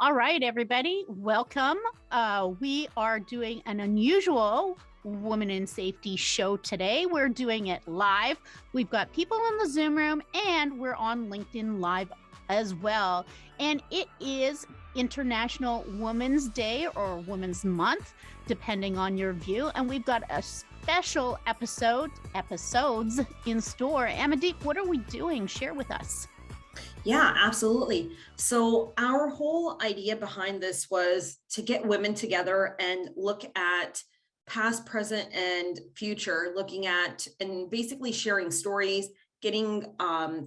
All right, everybody, welcome. We are doing an unusual Women in Safety show today. We're doing it live. We've got people in the Zoom room and we're on LinkedIn Live as well. And it is International Women's Day or Women's Month, depending on your view. And we've got a special episodes in store. Amandeep, what are we doing? Share with us. Yeah, absolutely. So our whole idea behind this was to get women together and look at past, present, and future, looking at and basically sharing stories, getting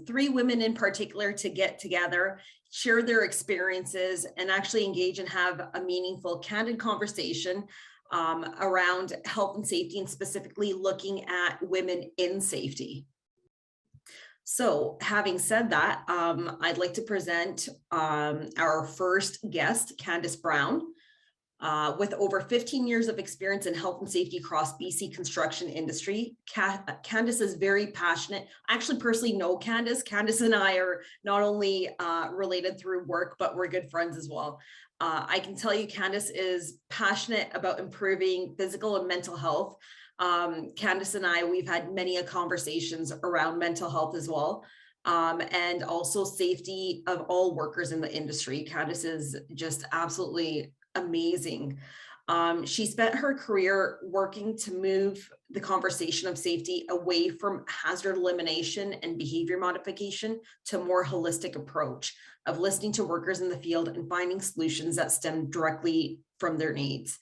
3 women in particular to get together, share their experiences, and actually engage and have a meaningful, candid conversation around health and safety, and specifically looking at women in safety. So having said that, I'd like to present our first guest, Candice Brown. With over 15 years of experience in health and safety across BC construction industry, Candice is very passionate. I actually personally know Candice. Candice and I are not only related through work, but we're good friends as well. I can tell you Candice is passionate about improving physical and mental health. Candice and I, we've had many conversations around mental health as well, and also safety of all workers in the industry. Candice is just absolutely amazing. She spent her career working to move the conversation of safety away from hazard elimination and behavior modification to a more holistic approach of listening to workers in the field and finding solutions that stem directly from their needs.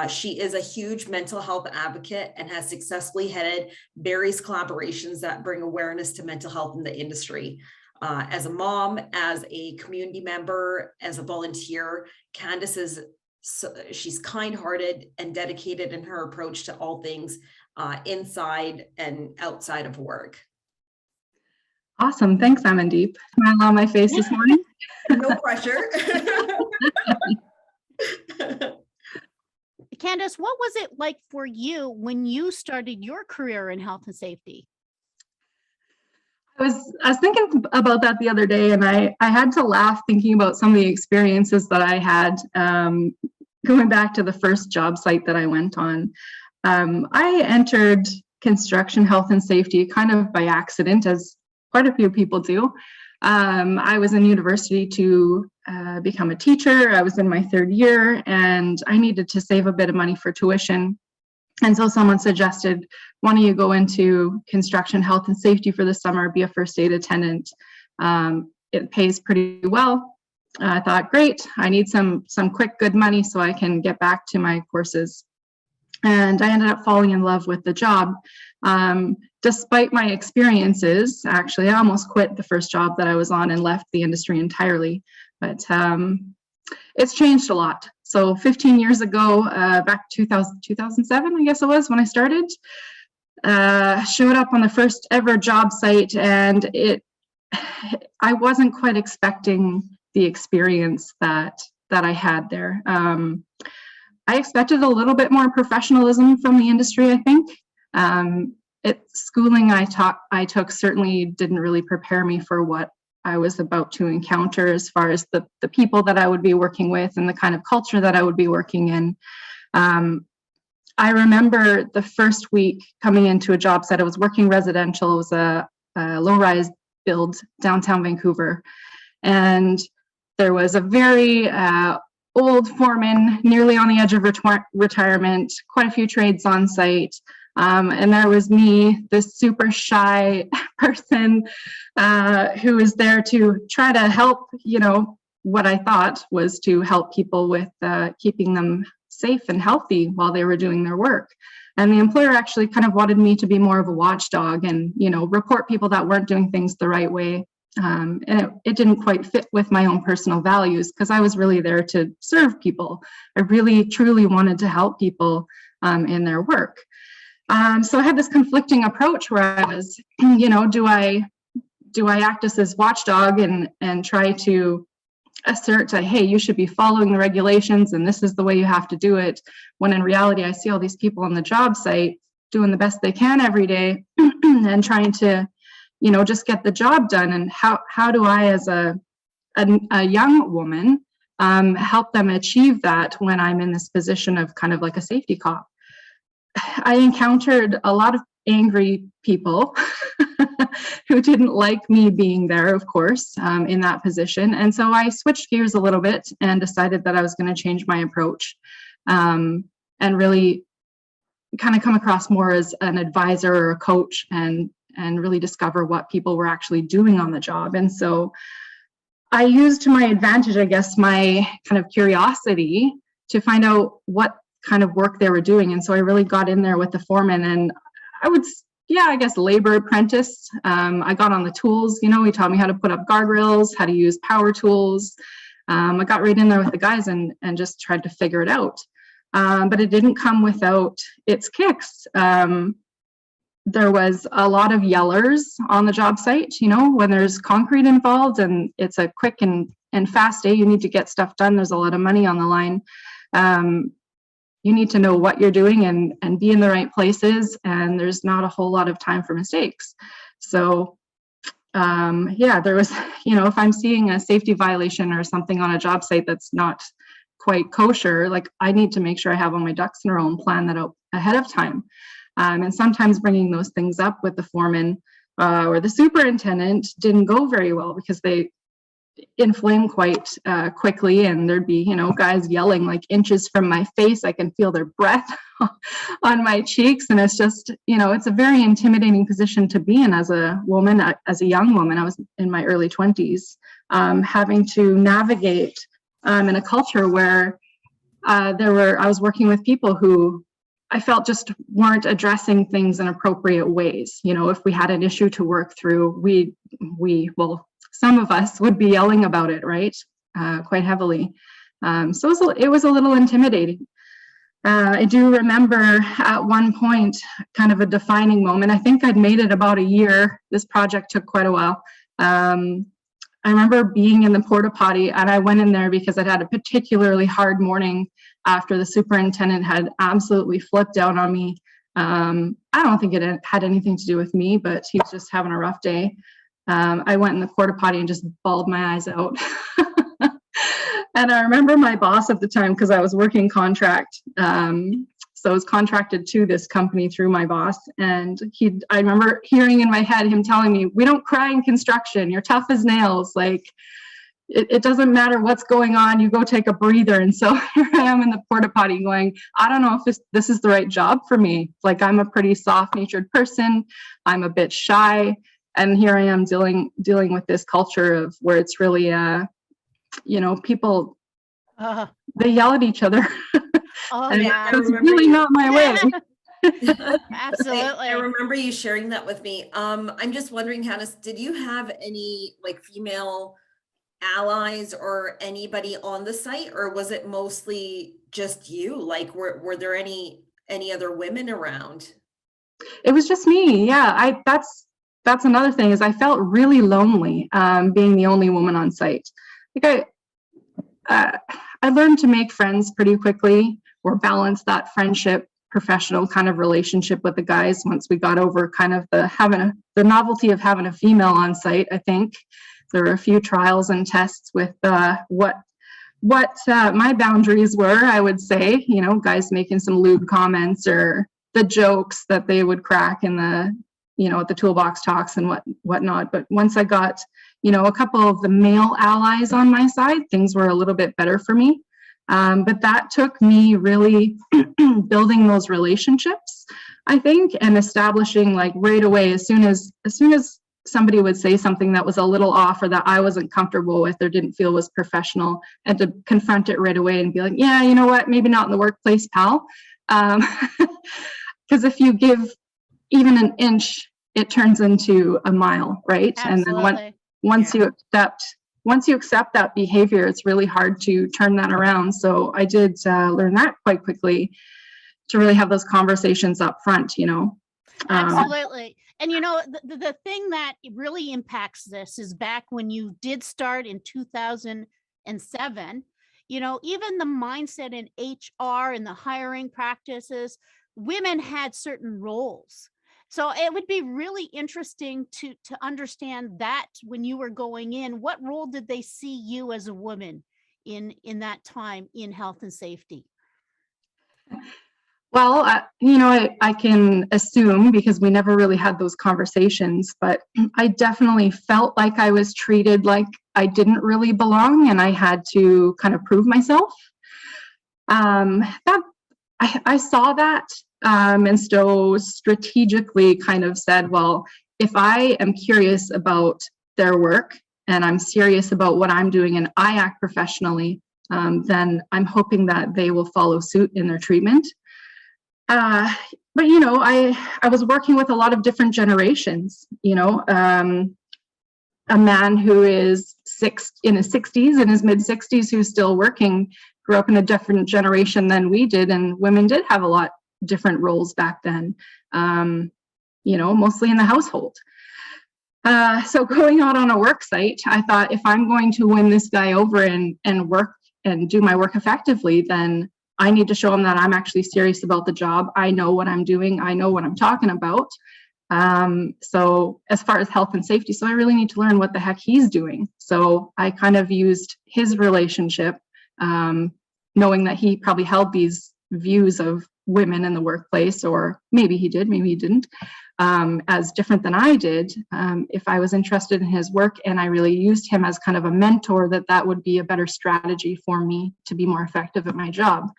She is a huge mental health advocate and has successfully headed various collaborations that bring awareness to mental health in the industry. As a mom, as a community member, as a volunteer, Candice is she's kind-hearted and dedicated in her approach to all things inside and outside of work. Awesome. Thanks, Amandeep. Can I allow my face this morning? No pressure. Candice, what was it like for you when you started your career in health and safety? I was thinking about that the other day, and I had to laugh thinking about some of the experiences that I had going back to the first job site that I went on. I entered construction health and safety kind of by accident, as quite a few people do. I was in university to become a teacher. I was in my 3rd year and I needed to save a bit of money for tuition. And so someone suggested, why don't you go into construction health and safety for the summer, be a first aid attendant. It pays pretty well. I thought, great, I need some quick, good money so I can get back to my courses. And I ended up falling in love with the job. Despite my experiences, actually, I almost quit the first job that I was on and left the industry entirely. But it's changed a lot. So 15 years ago, back 2007, I guess it was when I started, showed up on the first ever job site, and I wasn't quite expecting the experience that I had there. I expected a little bit more professionalism from the industry, I think. Schooling I took certainly didn't really prepare me for what I was about to encounter as far as the people that I would be working with and the kind of culture that I would be working in. I remember the first week coming into a job site. I was working residential. It was a low-rise build downtown Vancouver. And there was a very old foreman, nearly on the edge of retirement, quite a few trades on site. And there was me, this super shy person who was there to try to help, what I thought was to help people with keeping them safe and healthy while they were doing their work. And the employer actually kind of wanted me to be more of a watchdog and, report people that weren't doing things the right way. And it didn't quite fit with my own personal values because I was really there to serve people. I really, truly wanted to help people in their work. So I had this conflicting approach where I was, do I act as this watchdog and try to assert, hey, you should be following the regulations and this is the way you have to do it, when in reality I see all these people on the job site doing the best they can every day and trying to, just get the job done. And how do I, as a young woman, help them achieve that when I'm in this position of kind of like a safety cop. I encountered a lot of angry people who didn't like me being there, of course, in that position. And so I switched gears a little bit and decided that I was going to change my approach, and really kind of come across more as an advisor or a coach, and really discover what people were actually doing on the job. And so I used to my advantage, I guess, my kind of curiosity to find out what kind of work they were doing. And so I really got in there with the foreman, and I guess labor apprentice. I got on the tools, he taught me how to put up guardrails, how to use power tools. I got right in there with the guys and just tried to figure it out. But it didn't come without its kicks. There was a lot of yellers on the job site, when there's concrete involved and it's a quick and fast day, you need to get stuff done. There's a lot of money on the line. You need to know what you're doing and be in the right places, and there's not a whole lot of time for mistakes. So there was, if I'm seeing a safety violation or something on a job site that's not quite kosher, like I need to make sure I have all my ducks in a row and plan that out ahead of time. And sometimes bringing those things up with the foreman or the superintendent didn't go very well, because they inflame quite quickly, and there'd be guys yelling like inches from my face. I can feel their breath on my cheeks, and it's just it's a very intimidating position to be in as a woman, as a young woman. I was in my early 20s, having to navigate in a culture where I was working with people who I felt just weren't addressing things in appropriate ways. If we had an issue to work through, some of us would be yelling about it, right? Quite heavily. So it was a little intimidating. I do remember at one point, kind of a defining moment. I think I'd made it about a year. This project took quite a while. I remember being in the porta potty, and I went in there because I'd had a particularly hard morning after the superintendent had absolutely flipped out on me. I don't think it had anything to do with me, but he was just having a rough day. I went in the porta potty and just bawled my eyes out. And I remember my boss at the time, because I was working contract. So I was contracted to this company through my boss. And I remember hearing in my head him telling me, "We don't cry in construction. You're tough as nails. Like, it doesn't matter what's going on. You go take a breather." And so here I am in the porta potty going, I don't know if this is the right job for me. Like, I'm a pretty soft-natured person. I'm a bit shy. And here I am dealing with this culture of where it's really, people, they yell at each other. Oh, and yeah. it's really not my way. Absolutely. I remember you sharing that with me. I'm just wondering, Candice, did you have any like female allies or anybody on the site, or was it mostly just you? Like, were there any other women around? It was just me. Yeah, that's another thing, is I felt really lonely being the only woman on site. Like I learned to make friends pretty quickly, or balance that friendship professional kind of relationship with the guys once we got over kind of the novelty of having a female on site. I think there were a few trials and tests with what my boundaries were, I would say, guys making some lewd comments, or the jokes that they would crack in the, at the toolbox talks and whatnot. But once I got, a couple of the male allies on my side, things were a little bit better for me. But that took me really building those relationships, I think, and establishing like right away, as soon as somebody would say something that was a little off, or that I wasn't comfortable with or didn't feel was professional, and to confront it right away and be like, yeah, you know what, maybe not in the workplace, pal. Because if you give even an inch, it turns into a mile, right? Absolutely. And then once you accept that behavior, it's really hard to turn that around. So I did learn that quite quickly, to really have those conversations up front, Absolutely. And the thing that really impacts this is back when you did start in 2007, even the mindset in HR and the hiring practices, women had certain roles. So it would be really interesting to understand that when you were going in, what role did they see you as a woman in that time in health and safety? Well, I can assume, because we never really had those conversations, but I definitely felt like I was treated like I didn't really belong and I had to kind of prove myself. That I saw that, and so strategically kind of said, well, if I am curious about their work and I'm serious about what I'm doing and I act professionally, then I'm hoping that they will follow suit in their treatment. But I was working with a lot of different generations. A man who is in his 60s, in his mid 60s, who's still working, grew up in a different generation than we did, and women did have a lot different roles back then. Mostly in the household. So going out on a work site, I thought, if I'm going to win this guy over and work and do my work effectively, then I need to show him that I'm actually serious about the job. I know what I'm doing. I know what I'm talking about. So as far as health and safety, so I really need to learn what the heck he's doing. So I kind of used his relationship, knowing that he probably held these views of women in the workplace, or maybe he did, maybe he didn't, as different than I did. If I was interested in his work and I really used him as kind of a mentor, that would be a better strategy for me to be more effective at my job.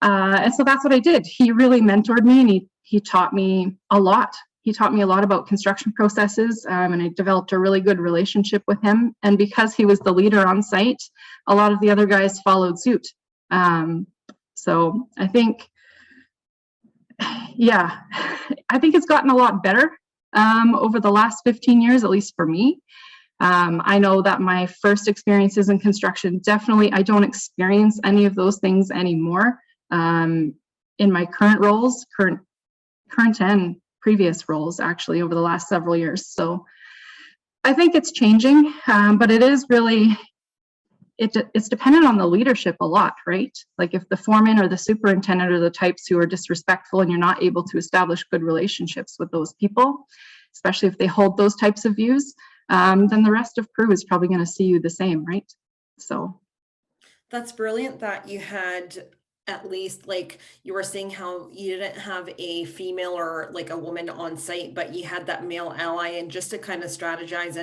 And so that's what I did. He really mentored me, and he taught me a lot. He taught me a lot about construction processes, and I developed a really good relationship with him. And because he was the leader on site, a lot of the other guys followed suit. So I think, I think it's gotten a lot better over the last 15 years, at least for me. I know that my first experiences in construction, definitely I don't experience any of those things anymore in my current roles, current and previous roles, actually, over the last several years. So I think it's changing, but it is really, it's dependent on the leadership a lot, right? Like if the foreman or the superintendent are the types who are disrespectful and you're not able to establish good relationships with those people, especially if they hold those types of views, then the rest of crew is probably going to see you the same, right? So that's brilliant that you had, at least, like you were saying, how you didn't have a female or like a woman on site, but you had that male ally, and just to kind of strategize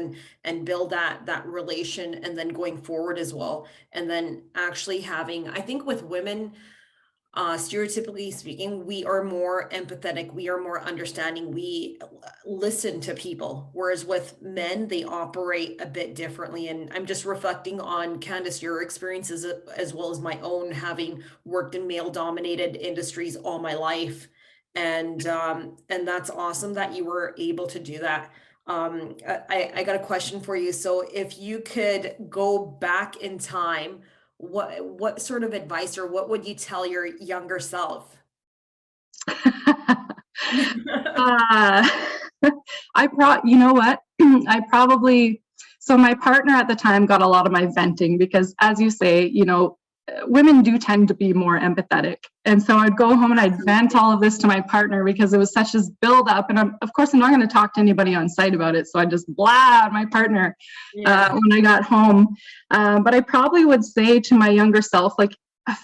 and build that relation, and then going forward as well. And then actually having, I think with women, stereotypically speaking, we are more empathetic, we are more understanding, we listen to people, whereas with men, they operate a bit differently. And I'm just reflecting on, Candice, your experiences as well as my own, having worked in male dominated industries all my life. And that's awesome that you were able to do that. I got a question for you. So if you could go back in time, what sort of advice, or what would you tell your younger self? You know what? So my partner at the time got a lot of my venting, because as you say, women do tend to be more empathetic. And so I'd go home and I'd vent all of this to my partner, because it was such this build up. And of course, I'm not going to talk to anybody on site about it. So I just blah at my partner when I got home. But I probably would say to my younger self, like,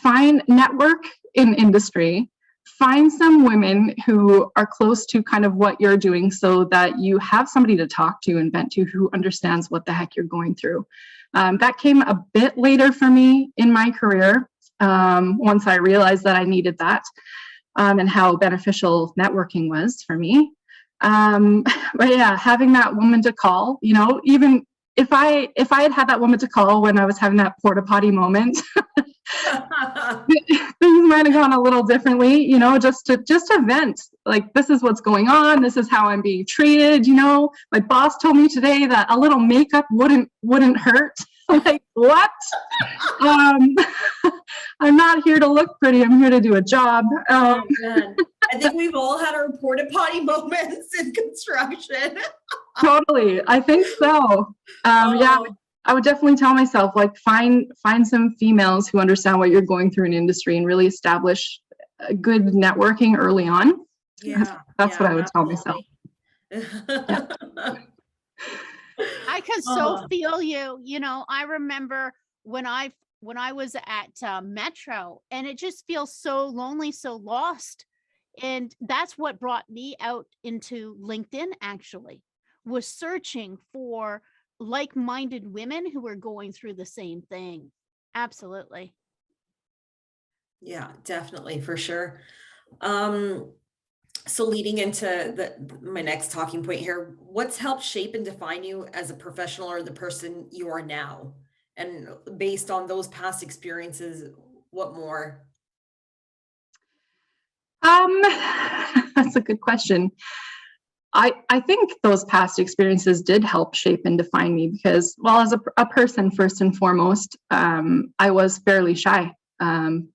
find network in industry, find some women who are close to kind of what you're doing, so that you have somebody to talk to and vent to who understands what the heck you're going through. That came a bit later for me in my career, once I realized that I needed that, and how beneficial networking was for me. But yeah, having that woman to call, even if I had that woman to call when I was having that porta potty moment, things might have gone a little differently, just to vent, like, this is what's going on, this is how I'm being treated. My boss told me today that a little makeup wouldn't hurt. I'm like, what? I'm not here to look pretty, I'm here to do a job. Oh, man. I think we've all had our porta potty moments in construction. Totally, I think so. Yeah, I would definitely tell myself, like, find some females who understand what you're going through in industry, and really establish a good networking early on. Yeah, that's what I would tell myself. Yeah. I can so feel you. I remember when I when I was at Metro, and it just feels so lonely, so lost. And that's what brought me out into LinkedIn, actually, was searching for like-minded women who were going through the same thing. Absolutely. Yeah, definitely, for sure. So leading into my next talking point here, what's helped shape and define you as a professional or the person you are now? And based on those past experiences, what more? That's a good question. I think those past experiences did help shape and define me because, well, as a person, first and foremost, I was fairly shy,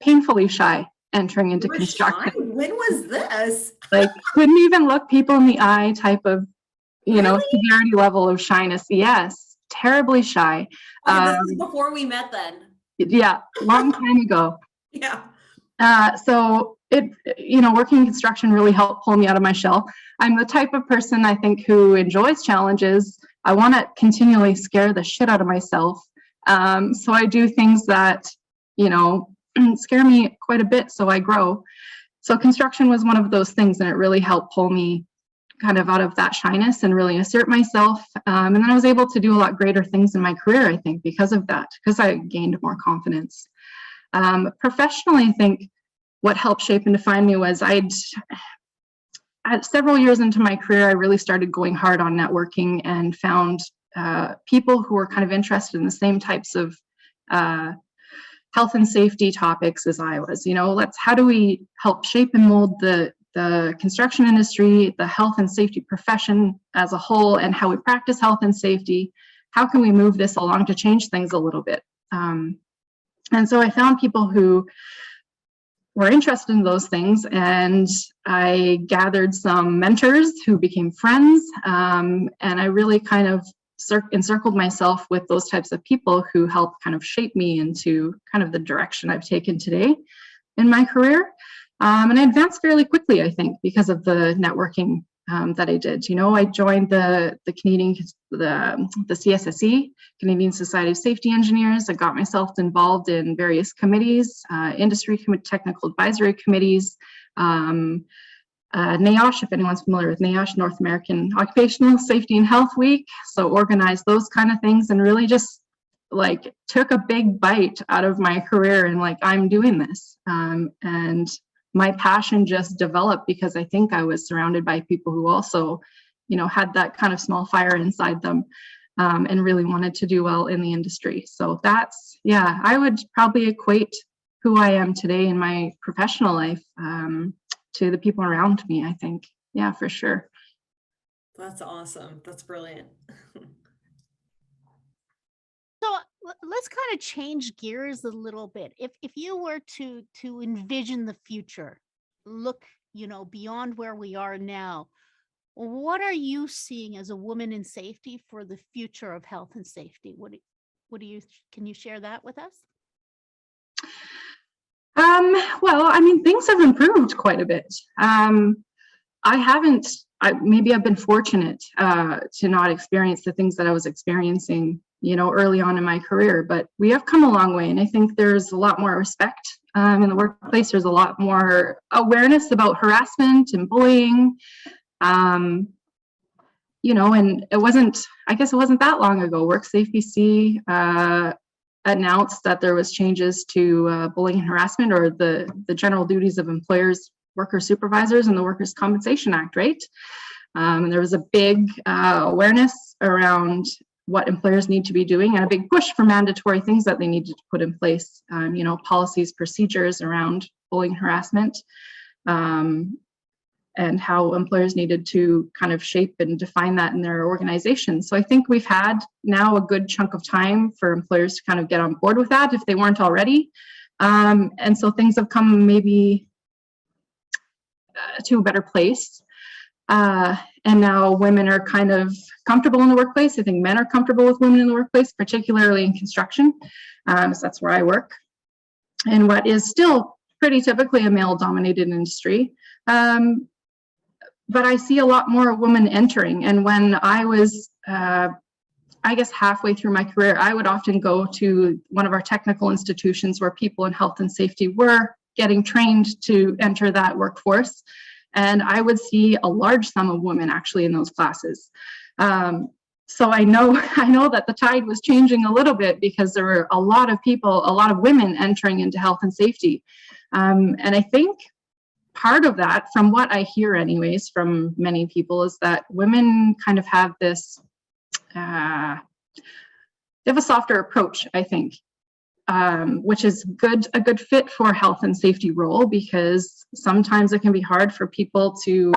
painfully shy entering into construction. Shy? When was this? Like, couldn't even look people in the eye type of, Really? severity level of shyness. Yes, terribly shy. Okay, this is before we met then. Yeah, long time ago. Yeah. So working in construction really helped pull me out of my shell. I'm the type of person, I think, who enjoys challenges. I want to continually scare the shit out of myself. So I do things that, scare me quite a bit, so I grow. So construction was one of those things, and it really helped pull me kind of out of that shyness and really assert myself. And then I was able to do a lot greater things in my career, I think, because of that, because I gained more confidence. Professionally, I think what helped shape and define me was at several years into my career, I really started going hard on networking and found people who were kind of interested in the same types of health and safety topics as I was. How do we help shape and mold the construction industry, the health and safety profession as a whole, and how we practice health and safety? How can we move this along to change things a little bit? And so I found people who were interested in those things, and I gathered some mentors who became friends, and I really kind of encircled myself with those types of people who helped kind of shape me into kind of the direction I've taken today in my career. And I advanced fairly quickly, I think, because of the networking that I did. I joined the Canadian, the CSSE, Canadian Society of Safety Engineers. I got myself involved in various committees, industry technical advisory committees, NAOSH, if anyone's familiar with NAOSH, North American Occupational Safety and Health Week. So organized those kind of things and really just took a big bite out of my career and I'm doing this. And my passion just developed because I think I was surrounded by people who also, had that kind of small fire inside them and really wanted to do well in the industry. So I would probably equate who I am today in my professional life to the people around me, I think. Yeah, for sure. That's awesome. That's brilliant. So let's kind of change gears a little bit. If you were to envision the future, look, beyond where we are now, what are you seeing as a woman in safety for the future of health and safety? Can you share that with us? Well, things have improved quite a bit. Maybe I've been fortunate to not experience the things that I was experiencing, early on in my career, but we have come a long way. And I think there's a lot more respect in the workplace. There's a lot more awareness about harassment and bullying. And it wasn't that long ago. WorkSafe BC announced that there was changes to bullying and harassment, or the general duties of employers, worker supervisors, and the Workers' Compensation Act, right? And there was a big awareness around what employers need to be doing and a big push for mandatory things that they needed to put in place, policies, procedures around bullying and harassment, and how employers needed to kind of shape and define that in their organization. So I think we've had now a good chunk of time for employers to kind of get on board with that if they weren't already. And so things have come maybe to a better place. And now women are kind of comfortable in the workplace. I think men are comfortable with women in the workplace, particularly in construction. So that's where I work. And what is still pretty typically a male-dominated industry. But I see a lot more women entering. And when I was I guess halfway through my career, I would often go to one of our technical institutions where people in health and safety were getting trained to enter that workforce. And I would see a large sum of women actually in those classes. So I know that the tide was changing a little bit because there were a lot of people, a lot of women entering into health and safety. And I think part of that, from what I hear anyways, from many people, is that women kind of have this, they have a softer approach, I think, which is a good fit for health and safety role, because sometimes it can be hard for people to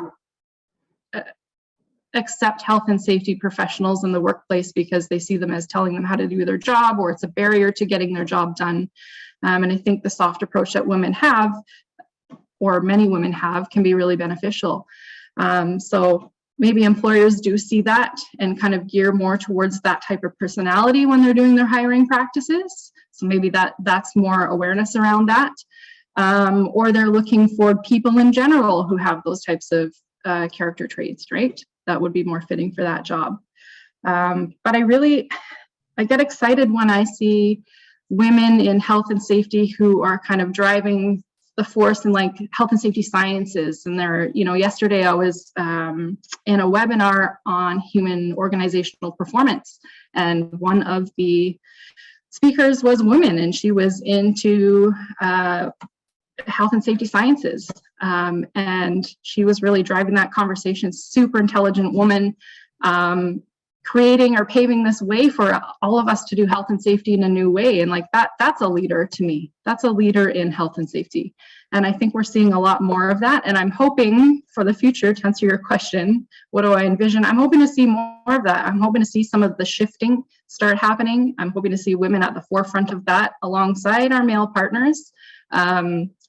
accept health and safety professionals in the workplace because they see them as telling them how to do their job, or it's a barrier to getting their job done. And I think the soft approach that women have, or many women have, can be really beneficial. So maybe employers do see that and kind of gear more towards that type of personality when they're doing their hiring practices. So maybe that's more awareness around that. Or they're looking for people in general who have those types of character traits, right? That would be more fitting for that job. But I get excited when I see women in health and safety who are kind of driving the force in like health and safety sciences. And they're, yesterday I was in a webinar on human organizational performance, and one of the speakers was a woman, and she was into health and safety sciences. And she was really driving that conversation. Super intelligent woman, creating or paving this way for all of us to do health and safety in a new way. And like that's a leader to me. That's a leader in health and safety. And I think we're seeing a lot more of that. And I'm hoping for the future, to answer your question, what do I envision? I'm hoping to see more of that. I'm hoping to see some of the shifting start happening. I'm hoping to see women at the forefront of that alongside our male partners,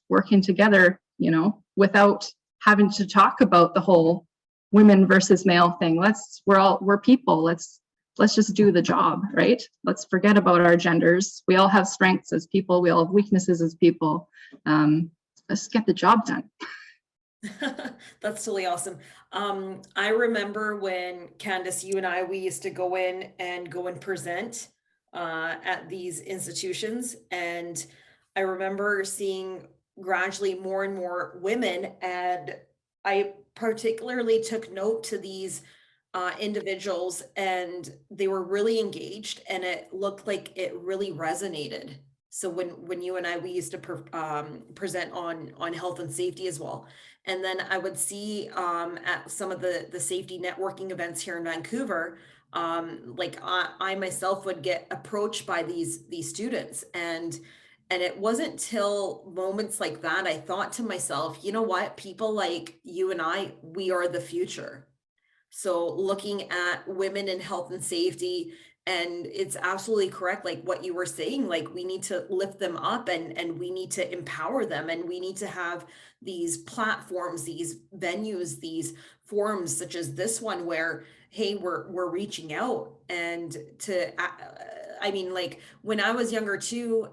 working together, without having to talk about the whole women versus male thing. We're people. Let's just do the job, right? Let's forget about our genders. We all have strengths as people. We all have weaknesses as people. Let's get the job done. That's totally awesome. I remember when Candice, you and we used to go in and present at these institutions. And I remember seeing gradually more and more women, and I particularly took note to these individuals, and they were really engaged, and it looked like it really resonated. So when you and we used to present on health and safety as well. And then I would see at some of the safety networking events here in Vancouver, like I myself would get approached by these students, and it wasn't till moments like that I thought to myself, you know what, people like you and we are the future. So looking at women in health and safety, and it's absolutely correct, like what you were saying, like we need to lift them up, and we need to empower them, and we need to have these platforms, these venues, these forums such as this one where, hey, we're reaching out. And I mean, like when I was younger too,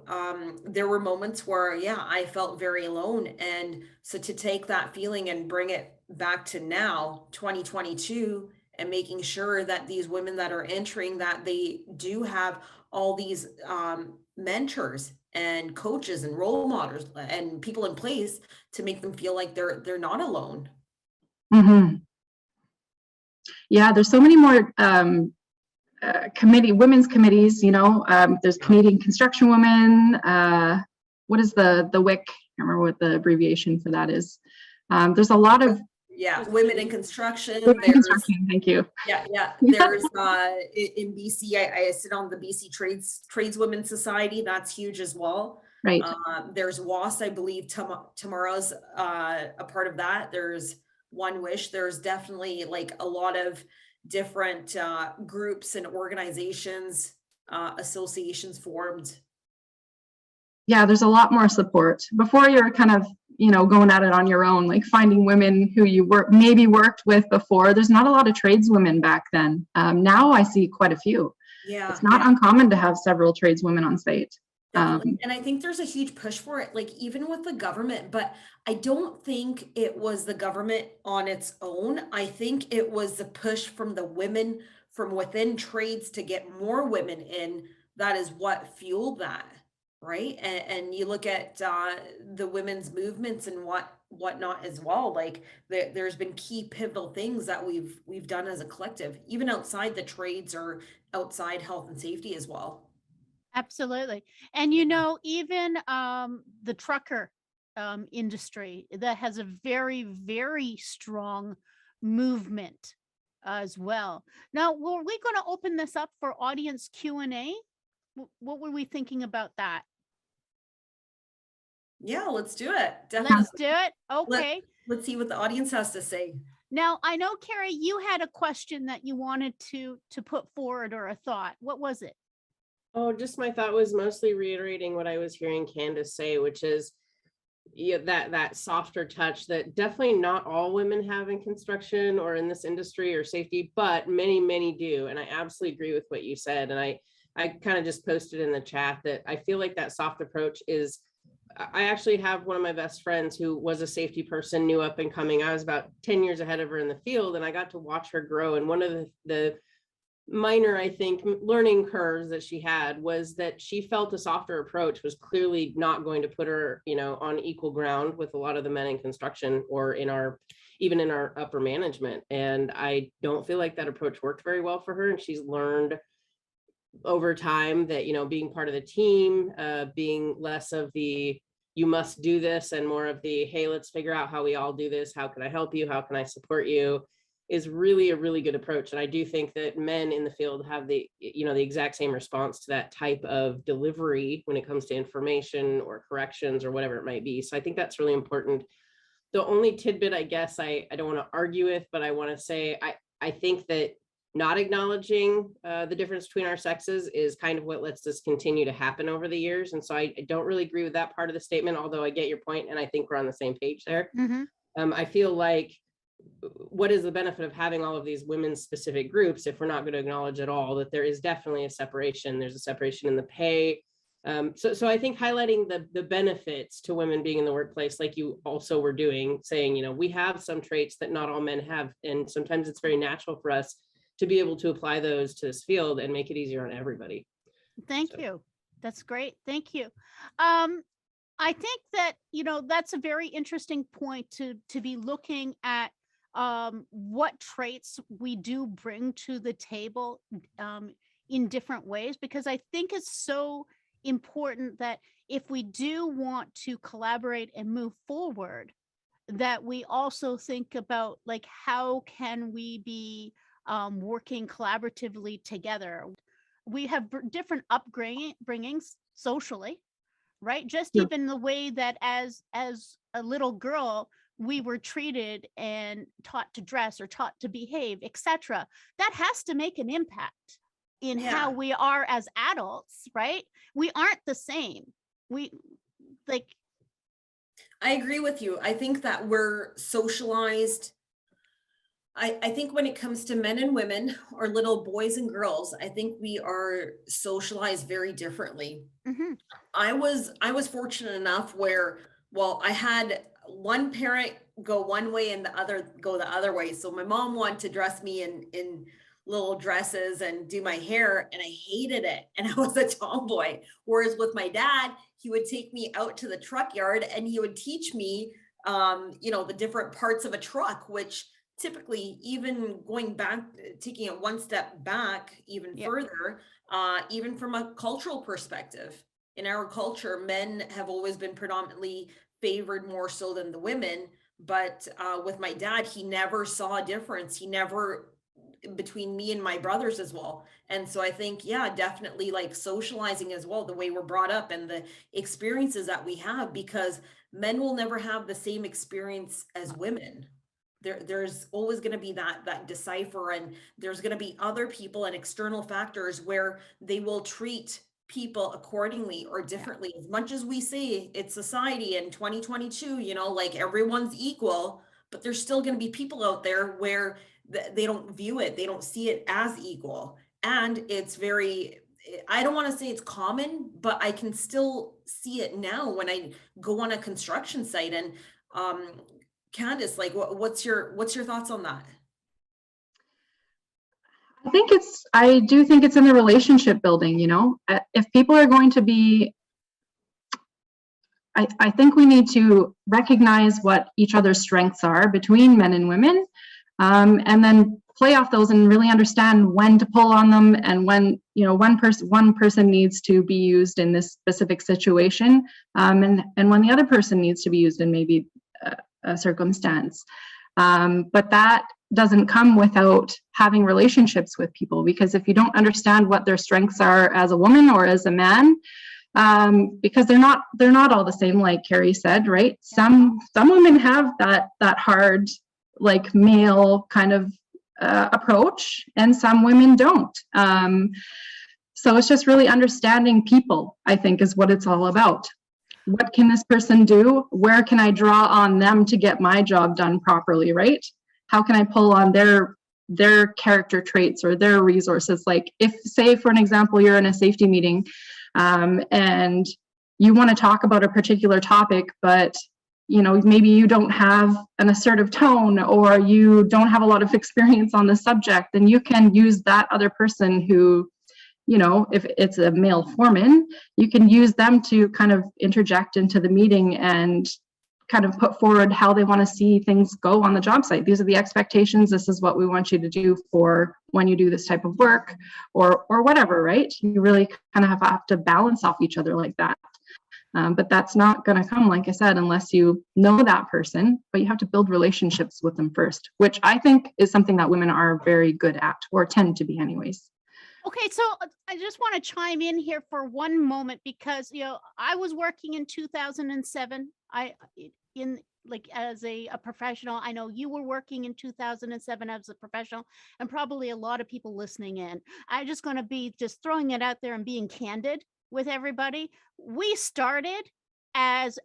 there were moments where, yeah, I felt very alone. And so to take that feeling and bring it back to now, 2022, and making sure that these women that are entering, that they do have all these mentors and coaches and role models and people in place to make them feel like they're not alone. Mm-hmm. Yeah, there's so many more women's committees, there's Canadian Construction Women. What is the WIC? I can't remember what the abbreviation for that is. There's a lot of women in construction. Thank you. Yeah. There's in BC, I sit on the BC Tradeswomen Society. That's huge as well. Right. There's WIS, I believe Tamara's a part of that. There's WIS. There's definitely like a lot of different groups and organizations, associations formed. Yeah, there's a lot more support. Before you're kind of, going at it on your own, like finding women who you maybe worked with before. There's not a lot of tradeswomen back then. Now I see quite a few. Yeah, it's not uncommon to have several tradeswomen on site. And I think there's a huge push for it, like even with the government, but I don't think it was the government on its own. I think it was the push from the women from within trades to get more women in, that is what fueled that, right? And you look at the women's movements and whatnot as well. Like there's been key pivotal things that we've done as a collective, even outside the trades or outside health and safety as well. Absolutely. And you know, even the trucker industry that has a very, very strong movement as well. Now, were we going to open this up for audience Q&A? What were we thinking about that? Yeah, let's do it. Definitely. Let's do it. Okay. Let's see what the audience has to say. Now, I know, Carrie, you had a question that you wanted to put forward, or a thought. What was it? Oh, just my thought was mostly reiterating what I was hearing Candice say, which is that softer touch that definitely not all women have in construction or in this industry or safety, but many, many do. And I absolutely agree with what you said. And I kind of just posted in the chat that I feel like that soft approach is, I actually have one of my best friends who was a safety person, new up and coming. I was about 10 years ahead of her in the field, and I got to watch her grow. And one of the minor, I think, learning curves that she had was that she felt a softer approach was clearly not going to put her, on equal ground with a lot of the men in construction or even in our upper management. And I don't feel like that approach worked very well for her. And she's learned over time that, being part of the team, being less of the, you must do this, and more of the, hey, let's figure out how we all do this. How can I help you? How can I support you? Is really a really good approach. And I do think that men in the field have the exact same response to that type of delivery when it comes to information or corrections or whatever it might be. So I think that's really important. The only tidbit, I guess, I don't want to argue with, but I want to say, I think that not acknowledging the difference between our sexes is kind of what lets this continue to happen over the years. And so I don't really agree with that part of the statement, although I get your point, and I think we're on the same page there. Mm-hmm. I feel like, what is the benefit of having all of these women's specific groups if we're not going to acknowledge at all that there is definitely a separation? There's a separation in the pay. So I think highlighting the benefits to women being in the workplace, like you also were doing, saying, we have some traits that not all men have. And sometimes it's very natural for us to be able to apply those to this field and make it easier on everybody. Thank you. That's great. Thank you. I think that, that's a very interesting point to be looking at what traits we do bring to the table in different ways, because I think it's so important that if we do want to collaborate and move forward, that we also think about, like, how can we be working collaboratively together. We have different upbringings socially, right? Just even the way that as a little girl, we were treated and taught to dress or taught to behave, etc. That has to make an impact in how we are as adults, right? We aren't the same. I agree with you. I think that we're socialized. I think when it comes to men and women, or little boys and girls, I think we are socialized very differently. Mm-hmm. I was fortunate enough where, I had one parent go one way and the other go the other way. So my mom wanted to dress me in little dresses and do my hair, and I hated it. And I was a tomboy. Whereas with my dad, he would take me out to the truck yard and he would teach me, the different parts of a truck, which typically, even going back, taking it one step back even further, even from a cultural perspective, in our culture, men have always been predominantly favored more so than the women. But with my dad, he never saw a difference. He never, between me and my brothers as well. And so I think, definitely, like, socializing as well, the way we're brought up and the experiences that we have, because men will never have the same experience as women. There's always going to be that decipher, and there's going to be other people and external factors where they will treat people accordingly or differently. As much as we say it's society in 2022, like, everyone's equal, but there's still going to be people out there where they don't view it, they don't see it as equal. And it's very, I don't want to say it's common, but I can still see it now when I go on a construction site. And Candice, like, what's your thoughts on that? I do think it's in the relationship building, you know, if people are going to be, I think we need to recognize what each other's strengths are between men and women, and then play off those and really understand when to pull on them, and when, you know, one person needs to be used in this specific situation, and when the other person needs to be used in maybe a circumstance. But that doesn't come without having relationships with people, because if you don't understand what their strengths are as a woman or as a man, because they're not all the same, like Carrie said, right? Some women have that hard, like, male kind of approach, and some women don't. So it's just really understanding people, I think, is what it's all about. What can this person do? Where can I draw on them to get my job done properly, right? How can I pull on their character traits or their resources? Like, if, say, for an example, you're in a safety meeting, and you want to talk about a particular topic, but, you know, maybe you don't have an assertive tone, or you don't have a lot of experience on the subject, then you can use that other person who, you know, if it's a male foreman, you can use them to kind of interject into the meeting and kind of put forward how they want to see things go on the job site. These are the expectations. This is what we want you to do for when you do this type of work, or whatever, right? You really kind of have to balance off each other like that. But that's not going to come, like I said, unless you know that person, but you have to build relationships with them first, which I think is something that women are very good at, or tend to be anyways. Okay, so I just want to chime in here for one moment, because, you know, I was working in 2007. As a professional. I know you were working in 2007 as a professional, and probably a lot of people listening in. I'm just going to be just throwing it out there and being candid with everybody. We started as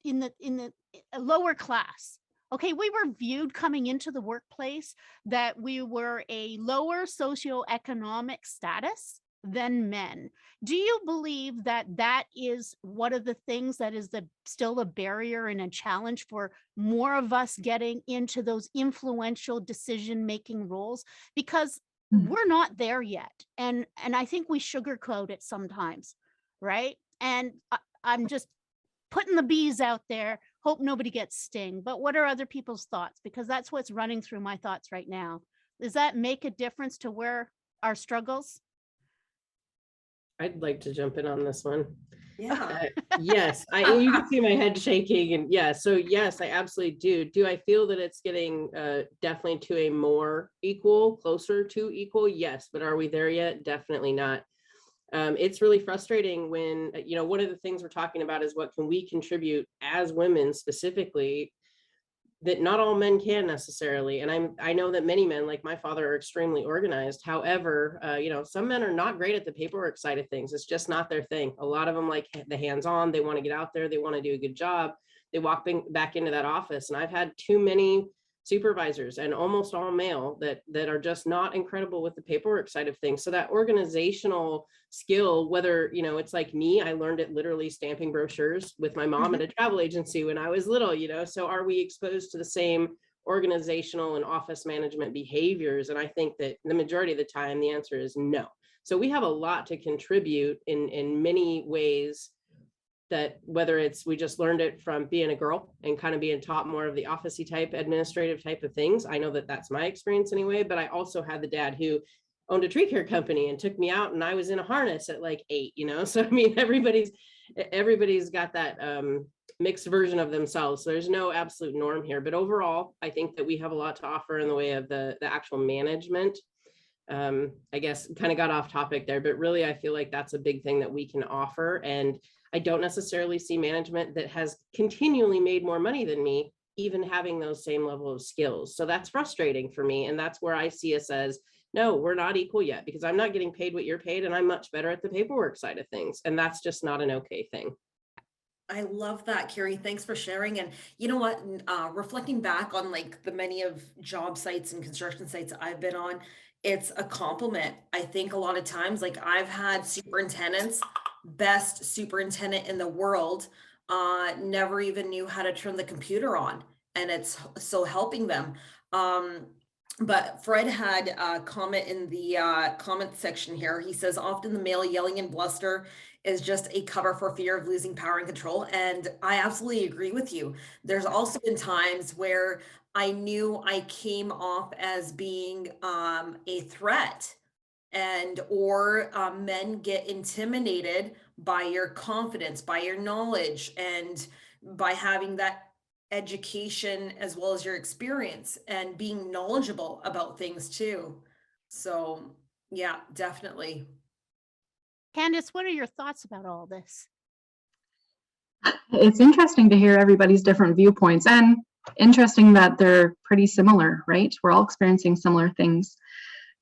in the lower class. Okay, we were viewed coming into the workplace that we were a lower socioeconomic status than men. Do you believe that that is one of the things that is still a barrier and a challenge for more of us getting into those influential decision-making roles? Because we're not there yet. And I think we sugarcoat it sometimes, right? And I'm just putting the bees out there, hope nobody gets sting. But what are other people's thoughts? Because that's what's running through my thoughts right now. Does that make a difference to where our struggles? I'd like to jump in on this one. Yeah. Yes, you can see my head shaking, and yeah, so yes, I absolutely do. Do I feel that it's getting definitely to a more equal, closer to equal? Yes, but are we there yet? Definitely not. It's really frustrating when, you know, one of the things we're talking about is what can we contribute as women specifically that not all men can necessarily. And I know that many men, like my father, are extremely organized. However, you know, some men are not great at the paperwork side of things. It's just not their thing. A lot of them like the hands-on, they want to get out there, they want to do a good job. They walk back into that office. And I've had too many supervisors, and almost all male, that are just not incredible with the paperwork side of things. So that organizational skill, whether, you know, it's like me, I learned it literally stamping brochures with my mom at a travel agency when I was little, you know, so are we exposed to the same organizational and office management behaviors? And I think that the majority of the time, the answer is no. So we have a lot to contribute in many ways, that whether it's we just learned it from being a girl and kind of being taught more of the office-y type, administrative type of things. I know that that's my experience anyway, but I also had the dad who owned a tree care company and took me out, and I was in a harness at like 8, you know? So I mean, everybody's got that mixed version of themselves. So there's no absolute norm here, but overall, I think that we have a lot to offer in the way of the actual management. I guess kind of got off topic there, but really I feel like that's a big thing that we can offer. And I don't necessarily see management that has continually made more money than me, even having those same level of skills. So that's frustrating for me. And that's where I see us as, no, we're not equal yet, because I'm not getting paid what you're paid, and I'm much better at the paperwork side of things. And that's just not an okay thing. I love that, Carrie. Thanks for sharing. And you know what, reflecting back on like the many of job sites and construction sites I've been on, it's a compliment. I think a lot of times, like I've had superintendents, best superintendent in the world, never even knew how to turn the computer on, and it's so helping them. But Fred had a comment in the comment section here. He says, often the male yelling and bluster is just a cover for fear of losing power and control. And I absolutely agree with you. There's also been times where I knew I came off as being a threat, and or men get intimidated by your confidence, by your knowledge, and by having that education as well as your experience and being knowledgeable about things too. So yeah, definitely. Candice, what are your thoughts about all this? It's interesting to hear everybody's different viewpoints, and interesting that they're pretty similar, right? We're all experiencing similar things.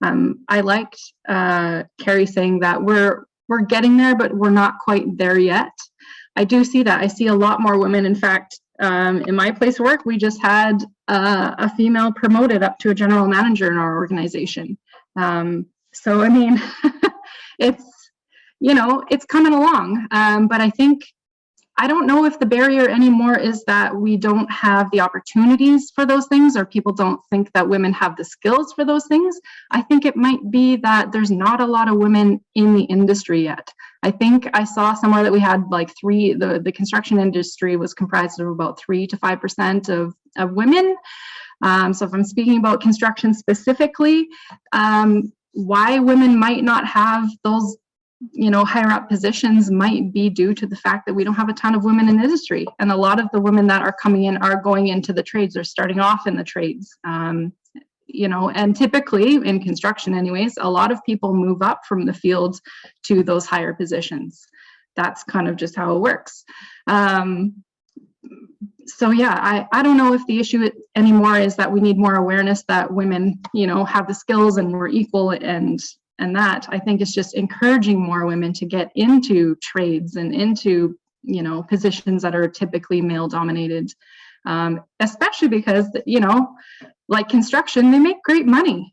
I liked Carrie saying that we're getting there, but we're not quite there yet. I do see that. I see a lot more women. In fact, in my place of work, we just had a female promoted up to a general manager in our organization. So, I mean, it's, you know, it's coming along. But I think, I don't know if the barrier anymore is that we don't have the opportunities for those things, or people don't think that women have the skills for those things. I think it might be that there's not a lot of women in the industry yet. I think I saw somewhere that we had like the construction industry was comprised of about 3 to 5% of women. So if I'm speaking about construction specifically, why women might not have those, you know, higher up positions might be due to the fact that we don't have a ton of women in the industry. And a lot of the women that are coming in are going into the trades or starting off in the trades. You know, and typically in construction anyways, a lot of people move up from the field to those higher positions. That's kind of just how it works. So yeah, I don't know if the issue anymore is that we need more awareness that women, you know, have the skills and we're equal, and that I think it's just encouraging more women to get into trades and into, you know, positions that are typically male dominated, especially because, you know, like construction, they make great money.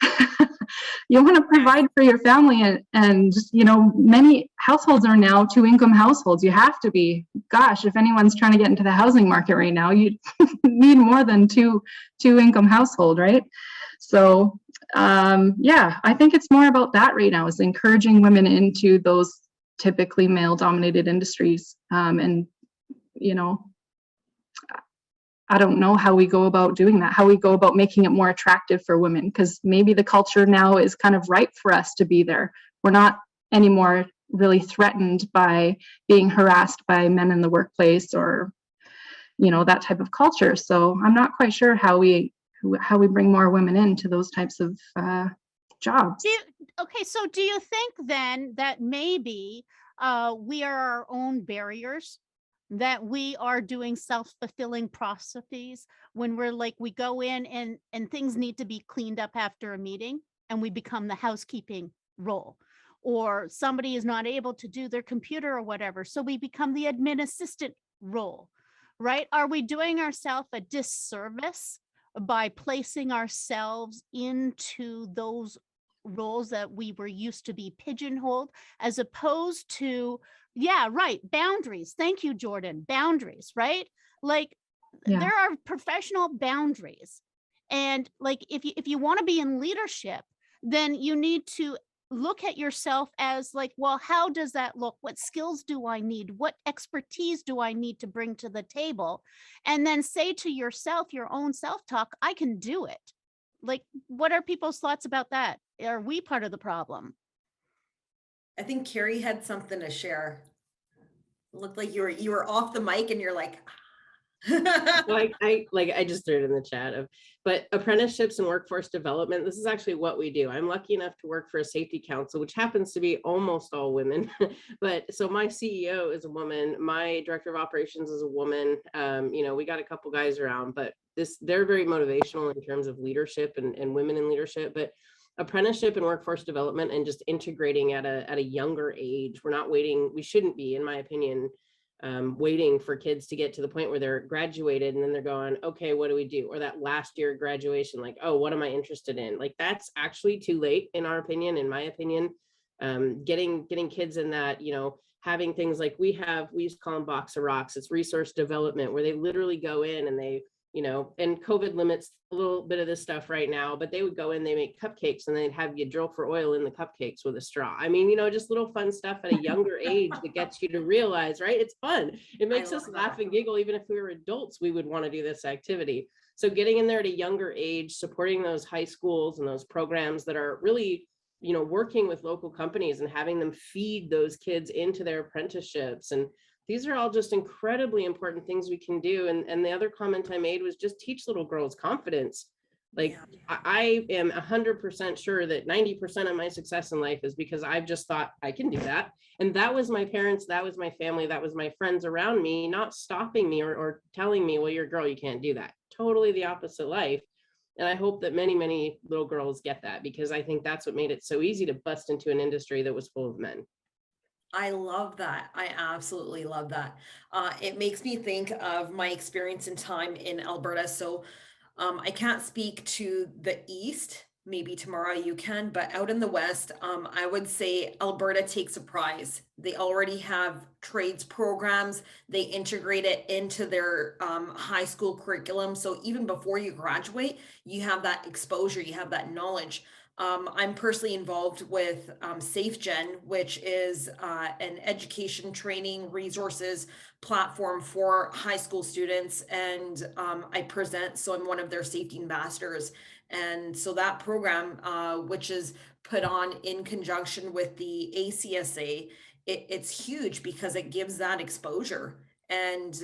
You want to provide for your family, and you know, many households are now 2-income households. You have to be. Gosh, if anyone's trying to get into the housing market right now, you need more than two-income household, right? So yeah, I think it's more about that right now, is encouraging women into those typically male dominated industries. And you know, I don't know how we go about doing that, how we go about making it more attractive for women, because maybe the culture now is kind of ripe for us to be there. We're not anymore really threatened by being harassed by men in the workplace, or, you know, that type of culture. So I'm not quite sure how we bring more women into those types of jobs. Okay, so do you think then that maybe we are our own barriers, that we are doing self-fulfilling prophecies when we're like, we go in and things need to be cleaned up after a meeting and we become the housekeeping role, or somebody is not able to do their computer or whatever, so we become the admin assistant role, right? Are we doing ourselves a disservice by placing ourselves into those roles that we were used to be pigeonholed, as opposed to, yeah, right, boundaries? Thank you, Jordan. Boundaries, right? Like, yeah, there are professional boundaries. And like, if you want to be in leadership, then you need to look at yourself as like, well, how does that look? What skills do I need? What expertise do I need to bring to the table? And then say to yourself, your own self-talk, I can do it. Like, what are people's thoughts about that? Are we part of the problem? I think Carrie had something to share. It looked like you were off the mic and you're like, I just threw it in the chat but apprenticeships and workforce development, this is actually what we do. I'm lucky enough to work for a safety council, which happens to be almost all women. But so my CEO is a woman, my director of operations is a woman. You know, we got a couple guys around, but they're very motivational in terms of leadership and women in leadership. But apprenticeship and workforce development and just integrating at a younger age, we're not waiting, we shouldn't be, in my opinion, waiting for kids to get to the point where they're graduated and then they're going, okay, what do we do? Or that last year graduation, like, oh, what am I interested in? Like, that's actually too late, in our opinion, in my opinion. Getting kids in that, you know, having things like we used to call them box of rocks. It's resource development, where they literally go in and they you know, and COVID limits a little bit of this stuff right now, but they would go in, they make cupcakes and they'd have you drill for oil in the cupcakes with a straw. I mean, you know, just little fun stuff at a younger age that gets you to realize, right? It's fun. It makes us laugh and giggle. Even if we were adults, we would want to do this activity. So getting in there at a younger age, supporting those high schools and those programs that are really, you know, working with local companies and having them feed those kids into their apprenticeships. And these are all just incredibly important things we can do. And the other comment I made was just teach little girls confidence. Like, I am 100% sure that 90% of my success in life is because I've just thought I can do that. And that was my parents, that was my family, that was my friends around me, not stopping me or telling me, well, you're a girl, you can't do that. Totally the opposite life. And I hope that many, many little girls get that, because I think that's what made it so easy to bust into an industry that was full of men. I love that. I absolutely love that. It makes me think of my experience and time in Alberta. So I can't speak to the East. Maybe Tamara, you can, but out in the West, I would say Alberta takes a prize. They already have trades programs. They integrate it into their high school curriculum. So even before you graduate, you have that exposure, you have that knowledge. I'm personally involved with SafeGen, which is an education training resources platform for high school students. And I present, so I'm one of their safety ambassadors. And so that program, which is put on in conjunction with the ACSA, it's huge because it gives that exposure. And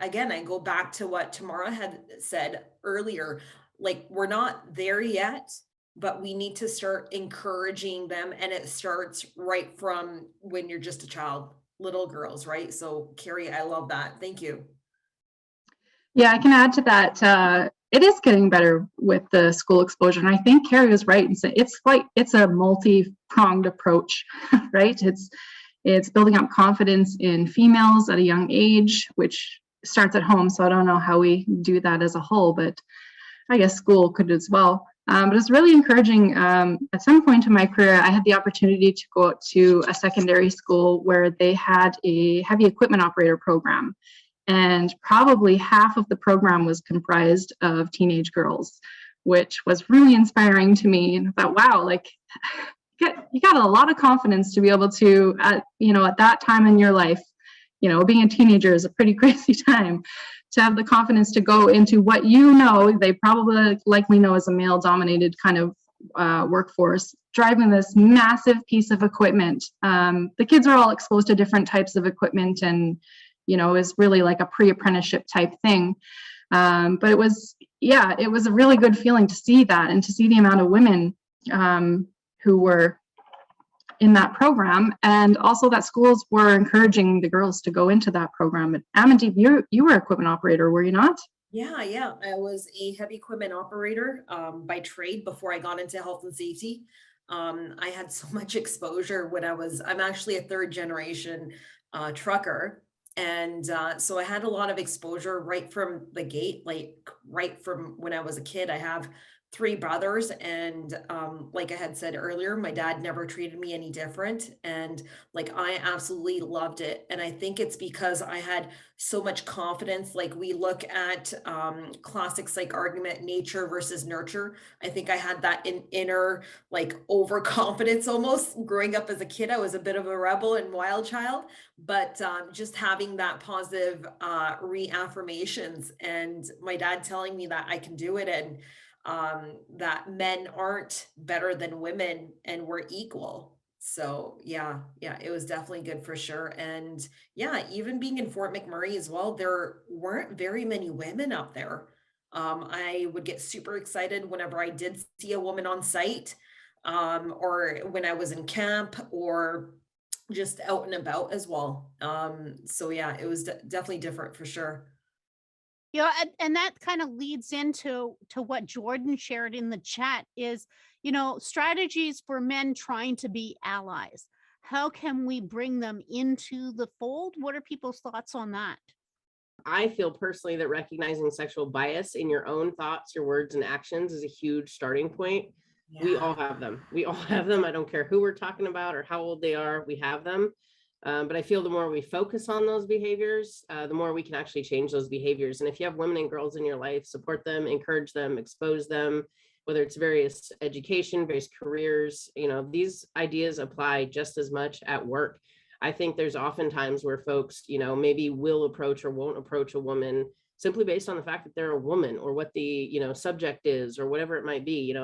again, I go back to what Tamara had said earlier. Like, we're not there yet, but we need to start encouraging them. And it starts right from when you're just a child, little girls, right? So Carrie, I love that. Thank you. Yeah, I can add to that. It is getting better with the school exposure. And I think Carrie was right. It's a multi-pronged approach, right? It's building up confidence in females at a young age, which starts at home. So I don't know how we do that as a whole, but I guess school could as well. But it's really encouraging. At some point in my career, I had the opportunity to go out to a secondary school where they had a heavy equipment operator program. And probably half of the program was comprised of teenage girls, which was really inspiring to me. And I thought, wow, like, you got a lot of confidence to be able to, at that time in your life, being a teenager is a pretty crazy time, to have the confidence to go into what they probably likely know as a male dominated kind of workforce, driving this massive piece of equipment. The kids are all exposed to different types of equipment, and is really like a pre-apprenticeship type thing. But it was a really good feeling to see that, and to see the amount of women who were in that program, and also that schools were encouraging the girls to go into that program. And Amandeep, you were equipment operator, were you not? Yeah. I was a heavy equipment operator by trade before I got into health and safety. I had so much exposure when I'm actually a third generation trucker. And so I had a lot of exposure right from the gate, like right from when I was a kid. I have 3 brothers, and like I had said earlier, my dad never treated me any different, and like I absolutely loved it. And I think it's because I had so much confidence. Like, we look at classic psych argument, nature versus nurture. I think I had that inner like overconfidence almost. Growing up as a kid, I was a bit of a rebel and wild child, but just having that positive reaffirmations, and my dad telling me that I can do it, and that men aren't better than women and we're equal. So yeah, it was definitely good for sure. And yeah, even being in Fort McMurray as well, there weren't very many women up there. I would get super excited whenever I did see a woman on site, or when I was in camp, or just out and about as well. So yeah, it was definitely different for sure. Yeah, and that kind of leads into what Jordan shared in the chat is, strategies for men trying to be allies. How can we bring them into the fold? What are people's thoughts on that? I feel personally that recognizing sexual bias in your own thoughts, your words, and actions is a huge starting point. Yeah. We all have them. I don't care who we're talking about or how old they are. We have them. But I feel the more we focus on those behaviors, the more we can actually change those behaviors. And if you have women and girls in your life, support them, encourage them, expose them, whether it's various education, various careers, these ideas apply just as much at work. I think there's often times where folks, maybe will approach or won't approach a woman simply based on the fact that they're a woman, or what the, subject is, or whatever it might be,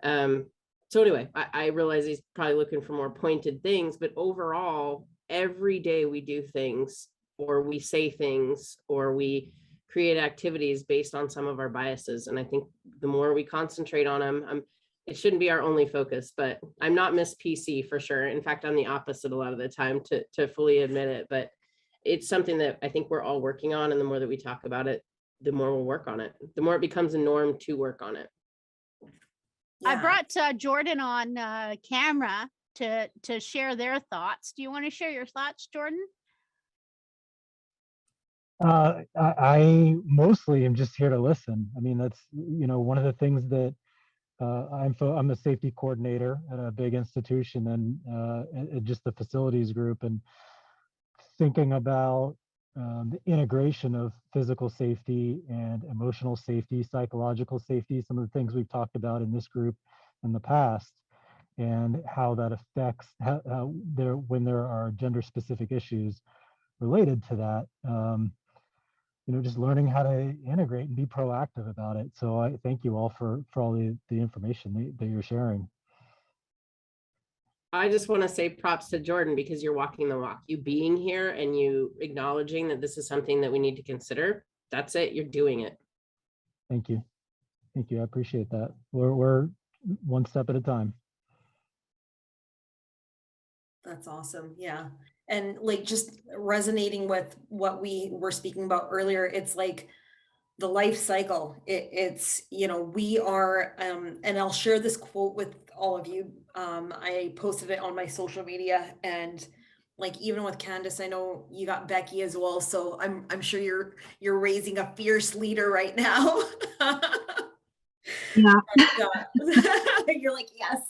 So anyway, I realize he's probably looking for more pointed things, but overall, every day we do things, or we say things, or we create activities based on some of our biases. And I think the more we concentrate on them, it shouldn't be our only focus, but I'm not Miss PC for sure. In fact, I'm the opposite a lot of the time, to fully admit it, but it's something that I think we're all working on. And the more that we talk about it, the more we'll work on it, the more it becomes a norm to work on it. Yeah. I brought Jordan on camera to share their thoughts. Do you want to share your thoughts, Jordan? I mostly am just here to listen. I mean, that's, one of the things that I'm a safety coordinator at a big institution, and just the facilities group, and thinking about the integration of physical safety and emotional safety, psychological safety, some of the things we've talked about in this group in the past, and how that affects when there are gender specific issues related to that. Just learning how to integrate and be proactive about it. So I thank you all for all the information that you're sharing. I just want to say props to Jordan, because you're walking the walk. You being here and you acknowledging that this is something that we need to consider. That's it. You're doing it. Thank you. Thank you. I appreciate that. We're one step at a time. That's awesome. Yeah. And like, just resonating with what we were speaking about earlier, it's like the life cycle. It's, we are, and I'll share this quote with all of you. I posted it on my social media, and like, even with Candice, I know you got Becky as well. So I'm sure you're raising a fierce leader right now. Yeah. And, you're like, yes.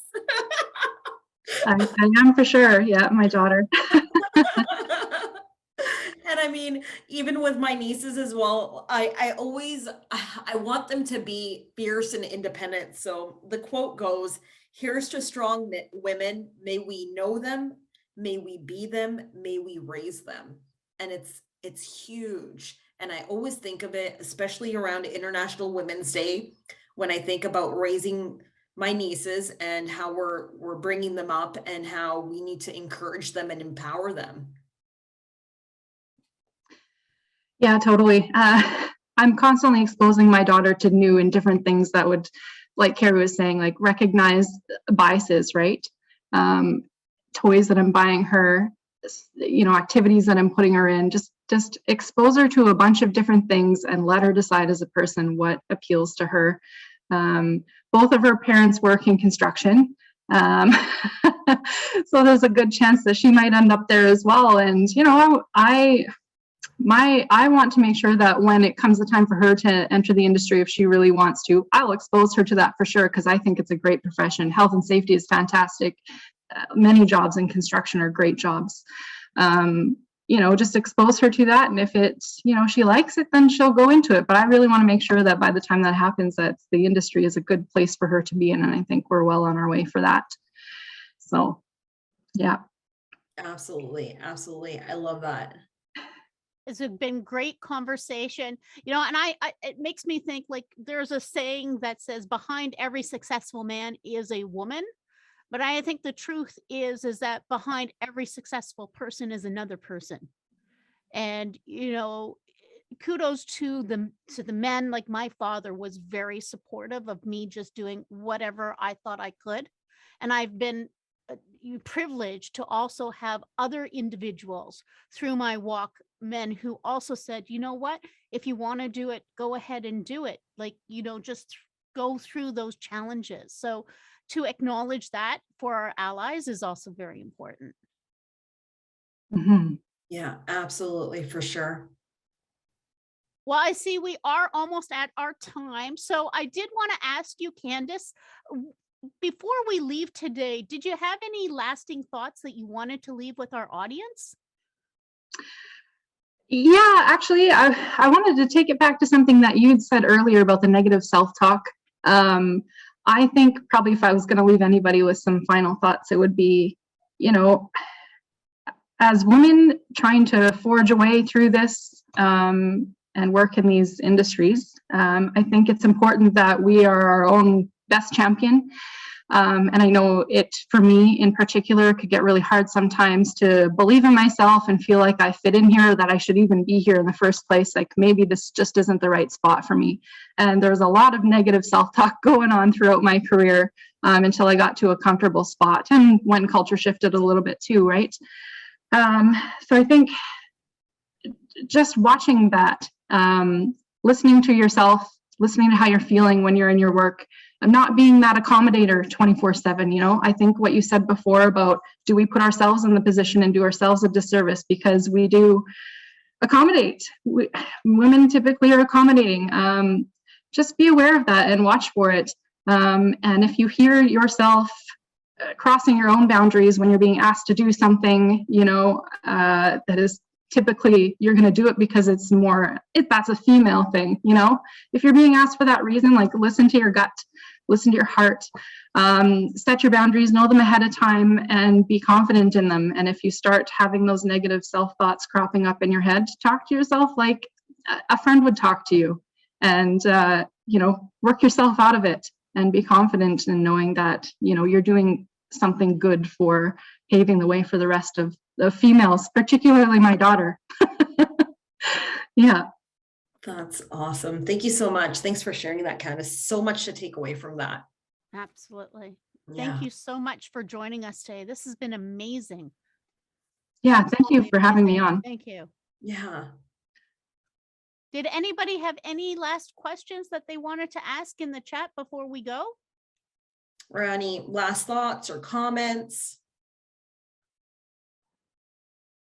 I am for sure. Yeah, my daughter. And I mean, even with my nieces as well, I want them to be fierce and independent. So the quote goes, "Here's to strong women. May we know them. May we be them. May we raise them." And it's huge. And I always think of it, especially around International Women's Day, when I think about raising my nieces and how we're bringing them up, and how we need to encourage them and empower them. Yeah, totally. I'm constantly exposing my daughter to new and different things that would, like Carrie was saying, like recognize biases, right? Toys that I'm buying her, activities that I'm putting her in, just expose her to a bunch of different things and let her decide as a person what appeals to her. Both of her parents work in construction. So there's a good chance that she might end up there as well. And, I want to make sure that when it comes the time for her to enter the industry, if she really wants to, I'll expose her to that for sure, because I think it's a great profession. Health and safety is fantastic. Many jobs in construction are great jobs. Just expose her to that. And if it's, she likes it, then she'll go into it. But I really want to make sure that by the time that happens, that the industry is a good place for her to be in. And I think we're well on our way for that. So, yeah. Absolutely. Absolutely. I love that. It's been great conversation, and it makes me think, like, there's a saying that says behind every successful man is a woman. But I think the truth is that behind every successful person is another person. And, kudos to the men. Like, my father was very supportive of me just doing whatever I thought I could. And I've been privileged to also have other individuals through my walk, men who also said, you know what, if you want to do it, go ahead and do it. Like, just go through those challenges. So to acknowledge that for our allies is also very important. Mm-hmm. Yeah, absolutely, for sure. Well, I see we are almost at our time. So I did want to ask you, Candice, before we leave today, did you have any lasting thoughts that you wanted to leave with our audience? Yeah, actually, I wanted to take it back to something that you'd said earlier about the negative self-talk. I think probably if I was going to leave anybody with some final thoughts, it would be, you know, as women trying to forge a way through this and work in these industries, I think it's important that we are our own best champion. And I know it, for me in particular, could get really hard sometimes to believe in myself and feel like I fit in here, that I should even be here in the first place. Like maybe this just isn't the right spot for me. And there's a lot of negative self-talk going on throughout my career until I got to a comfortable spot, and when culture shifted a little bit too, right? So I think just watching that, listening to yourself, listening to how you're feeling when you're in your work, and not being that accommodator 24/7. You know, I think what you said before about, do we put ourselves in the position and do ourselves a disservice because we do accommodate? Women typically are accommodating. Just be aware of that and watch for it. And if you hear yourself crossing your own boundaries when you're being asked to do something, you know, that is typically you're going to do it because it's more, that's a female thing, you know. If you're being asked for that reason, like, listen to your gut, listen to your heart, set your boundaries, know them ahead of time, and be confident in them. And if you start having those negative self-thoughts cropping up in your head, talk to yourself like a friend would talk to you, and you know, work yourself out of it and be confident in knowing that, you know, you're doing something good for paving the way for the rest of the females, particularly my daughter. Yeah. That's awesome. Thank you so much. Thanks for sharing that, Candice. So much to take away from that. Absolutely. Yeah. Thank you so much for joining us today. This has been amazing. Yeah, thank you for having me on. Thank you. Yeah. Did anybody have any last questions that they wanted to ask in the chat before we go? Or any last thoughts or comments?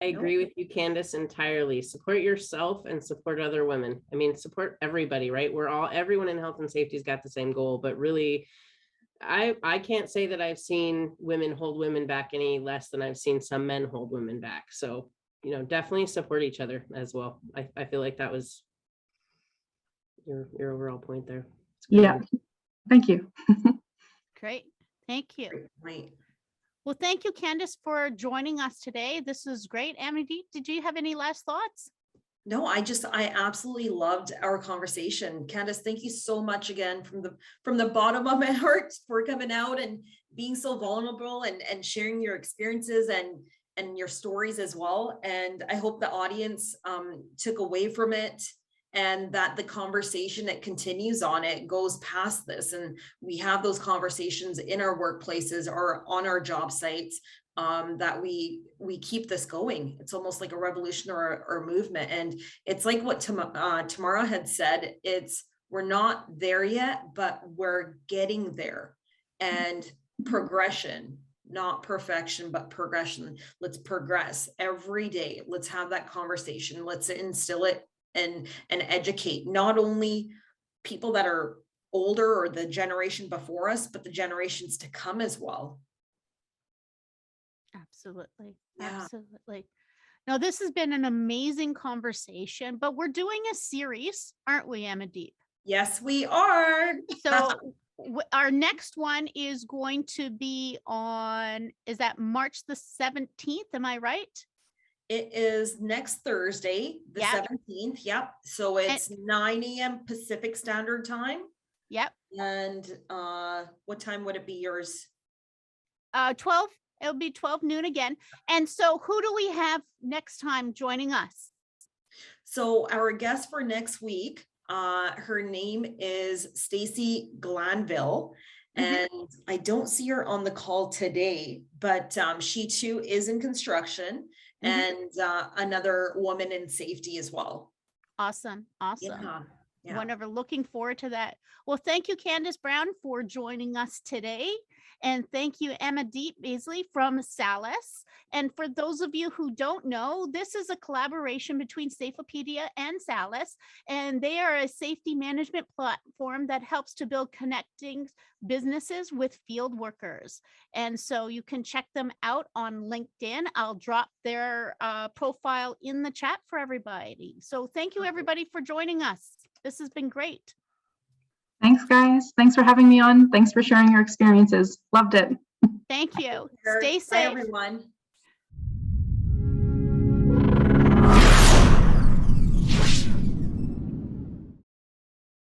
I agree with you, Candice, entirely. Support yourself and support other women. I mean, support everybody, right? Everyone in health and safety's got the same goal, but really, I can't say that I've seen women hold women back any less than I've seen some men hold women back. So, you know, definitely support each other as well. I feel like that was your overall point there. Yeah. Thank you. Great. Thank you. Right. Well, thank you, Candice, for joining us today. This was great. Amandeep, did you have any last thoughts? No, I absolutely loved our conversation. Candice, thank you so much again from the bottom of my heart for coming out and being so vulnerable and sharing your experiences and your stories as well. And I hope the audience took away from it, and that the conversation that continues on it goes past this, and we have those conversations in our workplaces or on our job sites, that we keep this going. It's almost like a revolution or a movement. And it's like what Tamara had said, we're not there yet, but we're getting there. And progression, not perfection, but progression. Let's progress every day. Let's have that conversation. Let's instill it and educate not only people that are older or the generation before us, but the generations to come as well. Absolutely. Yeah. Absolutely. Now, this has been an amazing conversation, but we're doing a series, aren't we, Amandeep? Yes, we are. So our next one is going to be on, is that March the 17th? Am I right? It is next Thursday, the 17th. Yep. So it's 9 a.m. Pacific Standard Time. Yep. And what time would it be yours? 12. It'll be 12 noon again. And so who do we have next time joining us? So our guest for next week, her name is Stacy Glanville. And I don't see her on the call today, but she too is in construction, and another woman in safety as well. Awesome. Awesome. Yeah. Whatever, looking forward to that. Well, thank you, Candice Brown, for joining us today. And thank you, Amandeep Beesla from Salis. And for those of you who don't know, this is a collaboration between Safeopedia and Salis, and they are a safety management platform that helps to build connecting businesses with field workers. And so you can check them out on LinkedIn. I'll drop their profile in the chat for everybody. So thank you, everybody, for joining us. This has been great. Thanks, guys. Thanks for having me on. Thanks for sharing your experiences. Loved it. Thank you. Bye, Stay safe. everyone.